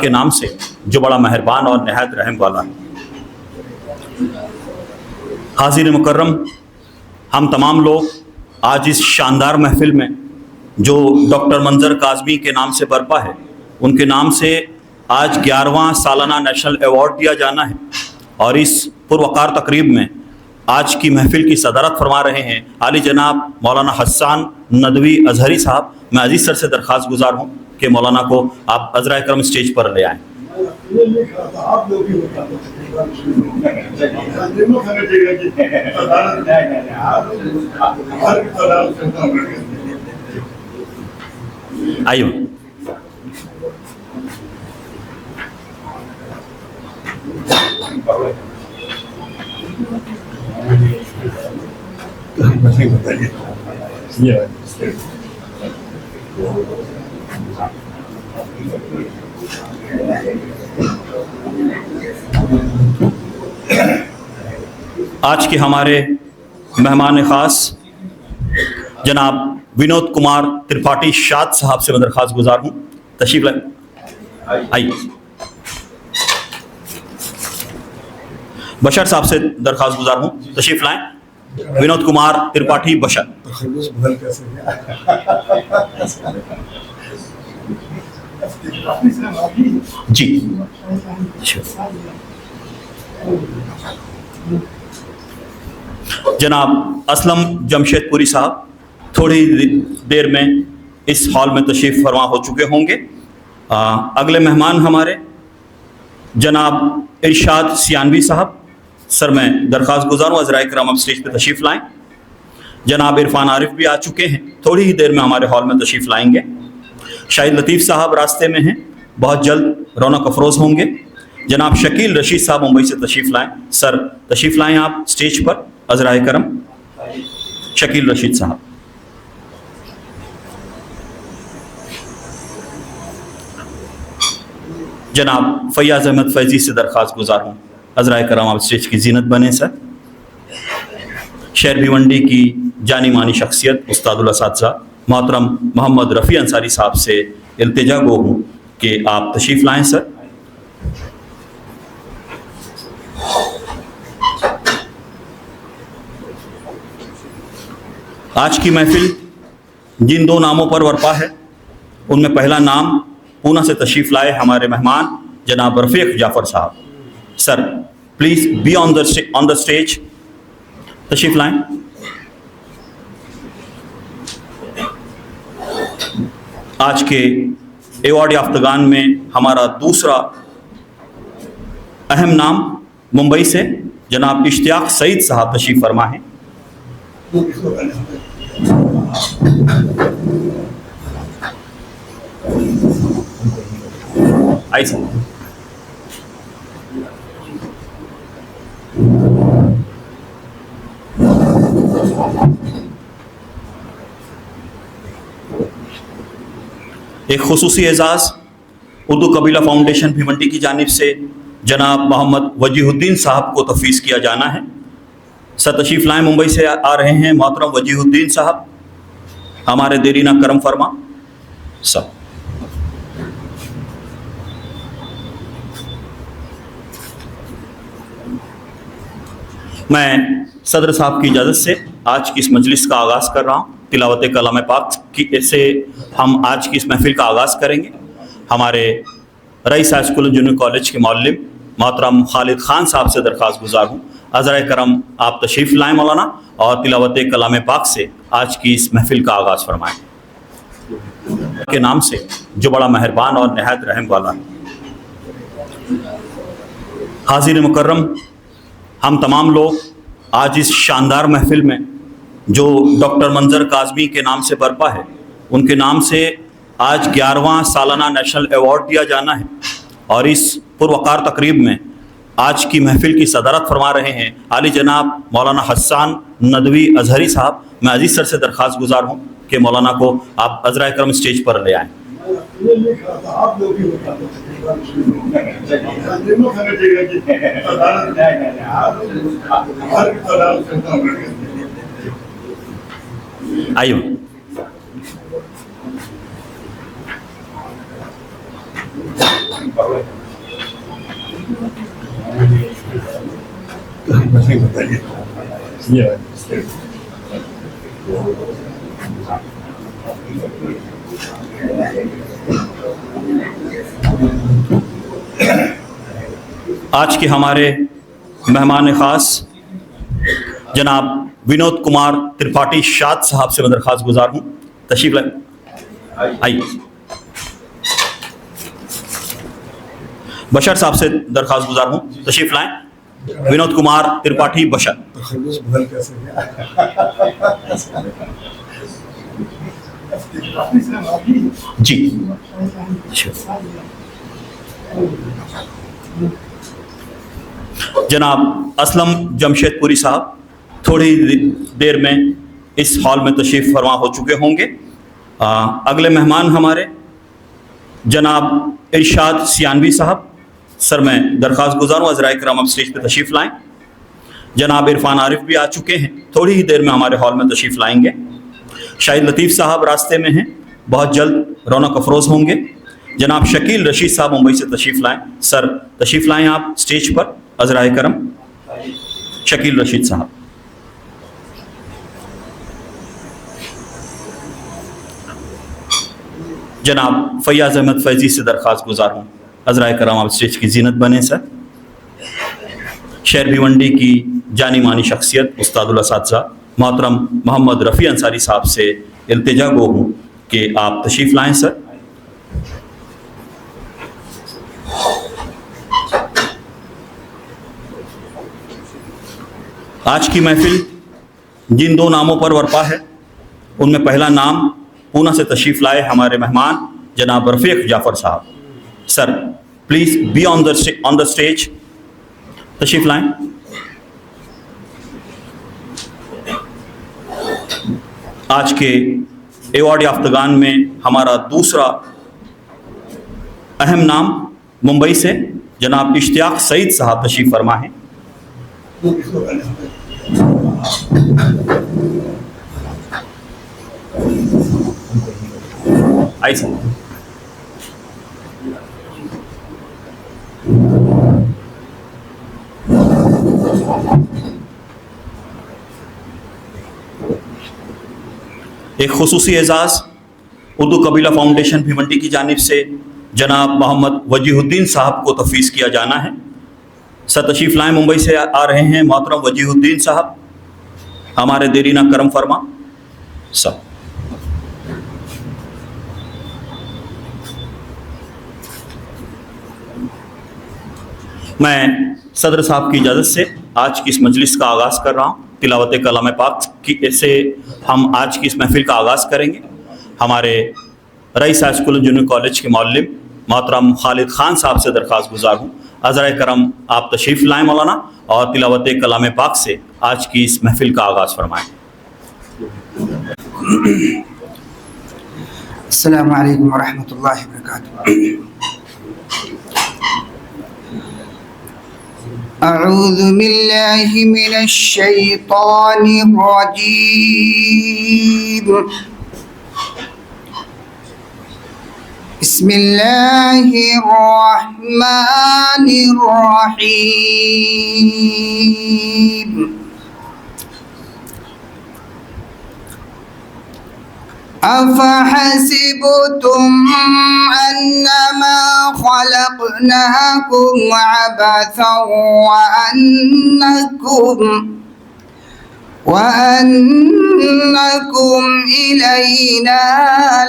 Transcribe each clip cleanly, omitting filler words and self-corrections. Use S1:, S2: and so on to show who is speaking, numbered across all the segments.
S1: کے نام سے جو بڑا مہربان اور نہایت رحم والا ہے۔ حاضر مکرم، ہم تمام لوگ آج اس شاندار محفل میں جو ڈاکٹر منظر کاظمی کے نام سے برپا ہے، ان کے نام سے آج 11واں سالانہ نیشنل ایوارڈ دیا جانا ہے، اور اس پروقار تقریب میں آج کی محفل کی صدارت فرما رہے ہیں عالی جناب مولانا حسان ندوی ازہری صاحب۔ میں عزیز سر سے درخواست گزار ہوں کہ مولانا کو آپ عذرائے کرم اسٹیج پر لے آئیں۔ آئیے آج کے ہمارے مہمان خاص جناب ونود کمار ترپاٹھی شاد صاحب سے میں درخواست گزار ہوں تشریف لائیں۔ آئیے بشر صاحب سے درخواست گزار ہوں تشریف لائیں۔ ونود کمار ترپاٹھی بشر۔ جی جناب اسلم جمشید پوری صاحب تھوڑی دیر میں اس ہال میں تشریف فرما ہو چکے ہوں گے۔ اگلے مہمان ہمارے جناب ارشاد سیانوی صاحب، سر میں درخواست گزار ہوں عذرائے کرام اب اسٹیج پہ تشریف لائیں۔ جناب عرفان عارف بھی آ چکے ہیں، تھوڑی ہی دیر میں ہمارے ہال میں تشریف لائیں گے۔ شاہد لطیف صاحب راستے میں ہیں، بہت جلد رونق افروز ہوں گے۔ جناب شکیل رشید صاحب ممبئی سے تشریف لائیں، سر تشریف لائیں آپ اسٹیج پر عذرائے کرم۔ شکیل رشید صاحب۔ جناب فیاض احمد فیضی سے درخواست گزار ہوں عذرائے کرام آپ اسٹیج کی زینت بنیں سر۔ شہر بھیونڈی کی جانی مانی شخصیت استاد الاساتذہ محترم محمد رفیع انصاری صاحب سے التجا گو ہوں کہ آپ تشریف لائیں سر۔ آج کی محفل جن دو ناموں پر برپا ہے، ان میں پہلا نام پونا سے تشریف لائے ہمارے مہمان جناب Rafiq Jafar sahab. Sir please be on the stage, تشریف لائیں۔ آج کے ایوارڈ یافتگان میں ہمارا دوسرا اہم نام ممبئی سے جناب اشتیاق سعید صاحب تشریف فرما ہیں۔ آئیے ایک خصوصی اعزاز اردو قبیلہ فاؤنڈیشن بھیونڈی کی جانب سے جناب محمد وجیہ الدین صاحب کو تفویض کیا جانا ہے۔ سر تشریف لائیں، ممبئی سے آ رہے ہیں محترم وجیہ الدین صاحب، ہمارے دیرینہ کرم فرما سر۔ میں صدر صاحب کی اجازت سے آج کی اس مجلس کا آغاز کر رہا ہوں۔ تلاوت کلام پاک سے ہم آج کی اس محفل کا آغاز کریں گے۔ ہمارے رئیس ہائی اسکول جونیئر کالج کے معلم محترم خالد خان صاحب سے درخواست گزار ہوں عذرائے کرم آپ تشریف لائیں مولانا، اور تلاوت کلام پاک سے آج کی اس محفل کا آغاز فرمائیں۔ کے نام سے جو بڑا مہربان اور نہایت رحم والا ہے۔ حاضر مکرم، ہم تمام لوگ آج اس شاندار محفل میں جو ڈاکٹر منظر کاظمی کے نام سے برپا ہے، ان کے نام سے آج 11واں سالانہ نیشنل ایوارڈ دیا جانا ہے، اور اس پروقار تقریب میں آج کی محفل کی صدارت فرما رہے ہیں عالی جناب مولانا حسان ندوی ازہری صاحب۔ میں عزیز سر سے درخواست گزار ہوں کہ مولانا کو آپ عذرائے کرم اسٹیج پر لے آئیں۔ آئیے آج کے ہمارے مہمان خاص جناب ونود کمار ترپاٹھی شاد صاحب سے میں درخواست گزار ہوں تشریف لائیں. آئیے. بشر صاحب سے درخواست گزار ہوں تشریف لائیں. ونود کمار ترپاٹھی بشر. جی جناب اسلم جمشید پوری صاحب تھوڑی دیر میں اس ہال میں تشریف فرما ہو چکے ہوں گے. اگلے مہمان ہمارے جناب ارشاد سیانوی صاحب. سر میں درخواست گزار ہوں عذرائے کرام اب اسٹیج پہ تشریف لائیں. جناب عرفان عارف بھی آ چکے ہیں, تھوڑی ہی دیر میں ہمارے ہال میں تشریف لائیں گے. شاہد لطیف صاحب راستے میں ہیں, بہت جلد رونق افروز ہوں گے. جناب شکیل رشید صاحب ممبئی سے تشریف لائیں. سر تشریف لائیں آپ اسٹیج پر عذرائے کرم. شکیل رشید صاحب. جناب فیاض احمد فیضی سے درخواست گزار ہوں عذرائے کرام آپ اسٹیج کی زینت بنیں. سر شہر بھیونڈی کی جانی مانی شخصیت استاد الاساتذہ محترم محمد رفیع انصاری صاحب سے التجا گو ہوں کہ آپ تشریف لائیں. سر آج کی محفل جن دو ناموں پر برپا ہے ان میں پہلا نام پونا سے تشریف لائے ہمارے مہمان جناب Rafiq Jafar sahab. Sir please be on the stage. تشریف لائیں. آج کے ایوارڈ یافتگان میں ہمارا دوسرا اہم نام ممبئی سے جناب اشتیاق سعید صاحب تشریف فرما ہیں. آئیے. ایک خصوصی اعزاز اردو قبیلہ فاؤنڈیشن بھیونڈی کی جانب سے جناب محمد وجیہ الدین صاحب کو تفویض کیا جانا ہے. سر تشریف لائیں. ممبئی سے آ رہے ہیں محترم وجیہ الدین صاحب, ہمارے دیرینہ کرم فرما. سر میں صدر صاحب کی اجازت سے آج کی اس مجلس کا آغاز کر رہا ہوں. تلاوت کلام پاک کی سے ہم آج کی اس محفل کا آغاز کریں گے. ہمارے رئیس ہائی اسکول جونیئر کالج کے معلم محترم خالد خان صاحب سے درخواست گزار ہوں عذرائے کرم آپ تشریف لائیں مولانا اور تلاوت کلام پاک سے آج کی اس محفل کا آغاز فرمائیں.
S2: السلام علیکم ورحمۃ اللہ وبرکاتہ. اعوذ باللہ من الشیطان الرجیم. بسم اللہ الرحمن الرحیم. أفحسبتم أنما خلقناكم عبثا وأنكم إلينا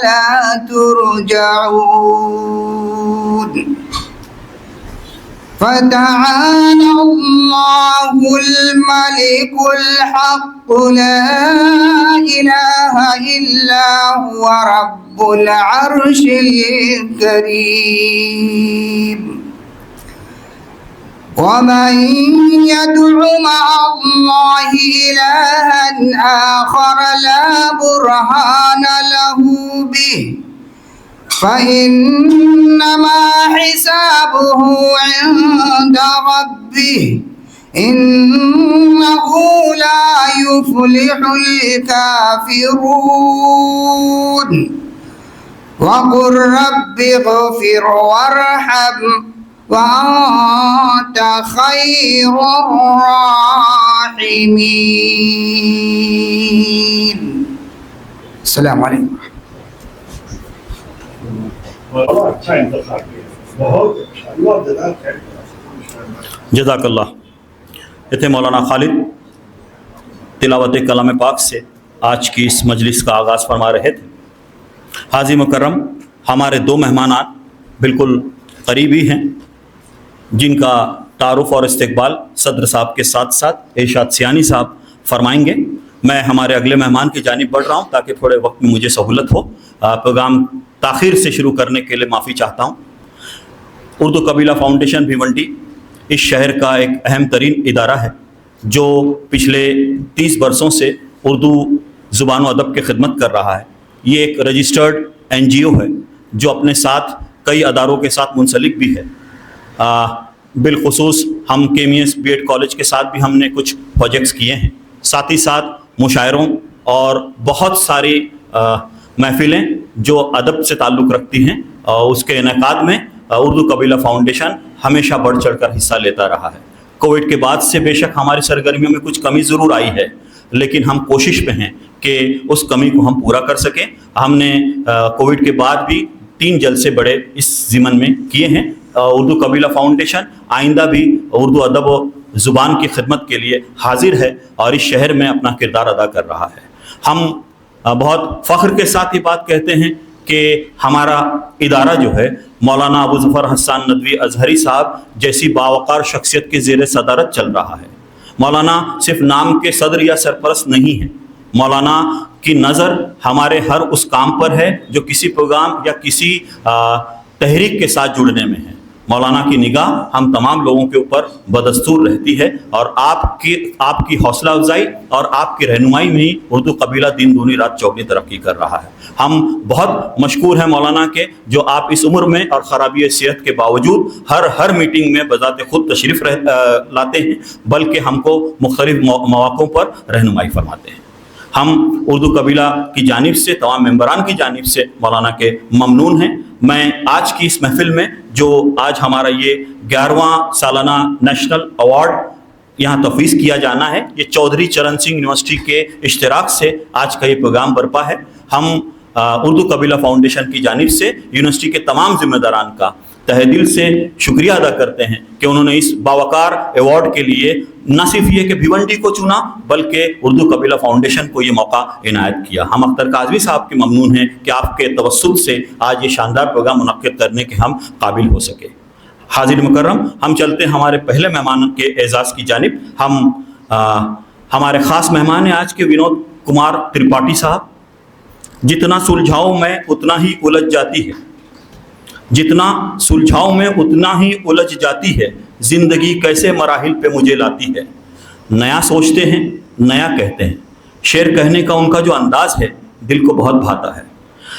S2: لا ترجعون. فتعالى الله الملك الحق لا إله إلا هو رب العرش الكريم. ومن يدع مع الله إلها آخر لا برهان له به فإنما حسابه عند ربه إنه لا يفلح الكافرون. وقل رب اغفر وارحم وأنت خير الراحمين. السلام علیکم.
S3: بہت اچھا انتخاب کیا, بہت اچھا, اللہ جزاک خیر.
S1: جزاک اللہ. یہ تھے مولانا خالد تلاوت کلام پاک سے آج کی اس مجلس کا آغاز فرما رہے تھے. حاضر مکرم, ہمارے دو مہمانان بالکل قریبی ہیں جن کا تعارف اور استقبال صدر صاحب کے ساتھ ساتھ ارشاد سیانی صاحب فرمائیں گے. میں ہمارے اگلے مہمان کی جانب بڑھ رہا ہوں تاکہ تھوڑے وقت میں مجھے سہولت ہو. پروگرام تاخیر سے شروع کرنے کے لیے معافی چاہتا ہوں. اردو قبیلہ فاؤنڈیشن بھیونڈی اس شہر کا ایک اہم ترین ادارہ ہے جو پچھلے 30 برسوں سے اردو زبان و ادب کی خدمت کر رہا ہے. یہ ایک رجسٹرڈ NGO ہے جو اپنے ساتھ کئی اداروں کے ساتھ منسلک بھی ہے. بالخصوص ہم KMS BEd کالج کے ساتھ بھی ہم نے کچھ پروجیکٹس کیے ہیں. ساتھ ہی ساتھ مشاعروں اور بہت ساری محفلیں جو ادب سے تعلق رکھتی ہیں اس کے انعقاد میں اردو قبیلہ فاؤنڈیشن ہمیشہ بڑھ چڑھ کر حصہ لیتا رہا ہے. کووڈ کے بعد سے بے شک ہماری سرگرمیوں میں کچھ کمی ضرور آئی ہے, لیکن ہم کوشش پہ ہیں کہ اس کمی کو ہم پورا کر سکیں. ہم نے کووڈ کے بعد بھی 3 جلسے بڑے اس ضمن میں کیے ہیں. اردو قبیلہ فاؤنڈیشن آئندہ بھی اردو ادب و زبان کی خدمت کے لیے حاضر ہے اور اس شہر میں اپنا کردار ادا کر رہا ہے. ہم بہت فخر کے ساتھ یہ بات کہتے ہیں کہ ہمارا ادارہ جو ہے مولانا ابو ظفر حسان ندوی ازہری صاحب جیسی باوقار شخصیت کے زیر صدارت چل رہا ہے. مولانا صرف نام کے صدر یا سرپرست نہیں ہیں. مولانا کی نظر ہمارے ہر اس کام پر ہے جو کسی پروگرام یا کسی تحریک کے ساتھ جڑنے میں ہے. مولانا کی نگاہ ہم تمام لوگوں کے اوپر بدستور رہتی ہے اور آپ کی حوصلہ افزائی اور آپ کی رہنمائی میں ہی اردو قبیلہ دن دگنی رات چوگنی ترقی کر رہا ہے. ہم بہت مشکور ہیں مولانا کے جو آپ اس عمر میں اور خرابی صحت کے باوجود ہر میٹنگ میں بذات خود تشریف لاتے ہیں, بلکہ ہم کو مختلف مواقعوں پر رہنمائی فرماتے ہیں. ہم اردو قبیلہ کی جانب سے تمام ممبران کی جانب سے مولانا کے ممنون ہیں. میں آج کی اس محفل میں جو آج ہمارا یہ 11واں سالانہ نیشنل ایوارڈ یہاں تفویض کیا جانا ہے, یہ چودھری چرن سنگھ یونیورسٹی کے اشتراک سے آج کا یہ پروگرام برپا ہے. ہم اردو قبیلہ فاؤنڈیشن کی جانب سے یونیورسٹی کے تمام ذمہ داران کا تہہ دل سے شکریہ ادا کرتے ہیں کہ انہوں نے اس باوقار ایوارڈ کے لیے نہ صرف یہ کہ بھیونڈی کو چنا بلکہ اردو قبیلہ فاؤنڈیشن کو یہ موقع عنایت کیا. ہم اختر کاظمی صاحب کے ممنون ہیں کہ آپ کے توسط سے آج یہ شاندار پروگرام منعقد کرنے کے ہم قابل ہو سکے. حاضر مکرم, ہم چلتے ہیں ہمارے پہلے مہمان کے اعزاز کی جانب. ہمارے خاص مہمان ہیں آج کے ونود کمار ترپاٹھی صاحب. جتنا سلجھاؤ میں اتنا ہی الجھ جاتی ہے, جتنا سلجھاؤ میں اتنا ہی الجھ جاتی ہے, زندگی کیسے مراحل پہ مجھے لاتی ہے. نیا سوچتے ہیں, نیا کہتے ہیں, شعر کہنے کا ان کا جو انداز ہے دل کو بہت بھاتا ہے.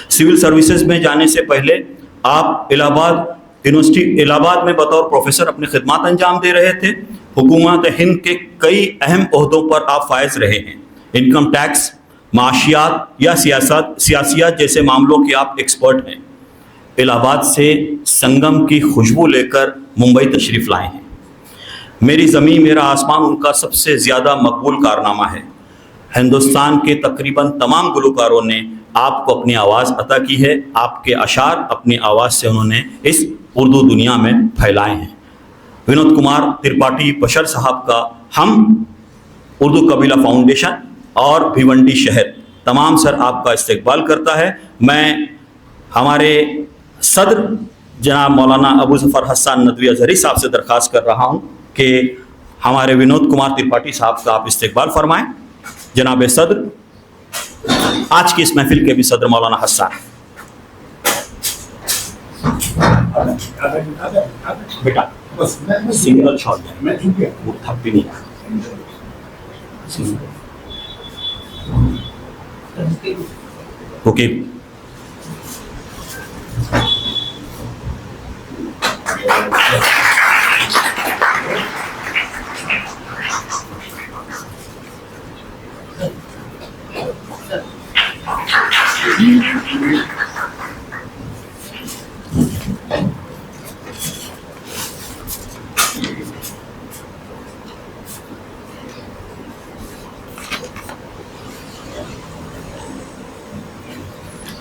S1: سول سروسز میں جانے سے پہلے آپ یونیورسٹی الہ آباد میں بطور پروفیسر اپنی خدمات انجام دے رہے تھے. حکومت ہند کے کئی اہم عہدوں پر آپ فائز رہے ہیں. انکم ٹیکس, معاشیات یا سیاسیات جیسے معاملوں کے آپ ایکسپرٹ ہیں. الہ آباد سے سنگم کی خوشبو لے کر ممبئی تشریف لائے ہیں. میری زمین میرا آسمان ان کا سب سے زیادہ مقبول کارنامہ ہے. ہندوستان کے تقریباً تمام گلوکاروں نے آپ کو اپنی آواز عطا کی ہے. آپ کے اشعار اپنی آواز سے انہوں نے اس اردو دنیا میں پھیلائے ہیں. ونود کمار ترپاٹھی بشر صاحب کا ہم اردو قبیلہ فاؤنڈیشن اور بھیونڈی شہر تمام سر آپ کا استقبال کرتا ہے. میں ہمارے صدر جناب مولانا ابو ظفر حسان ندوی ازہری صاحب سے درخواست کر رہا ہوں کہ ہمارے ونود کمار ترپاٹھی صاحب کا آپ استقبال فرمائیں. جناب صدر, آج کی اس محفل کے بھی صدر مولانا حسان. بیٹا سنگل شاٹ تھپی نہیں. اوکے,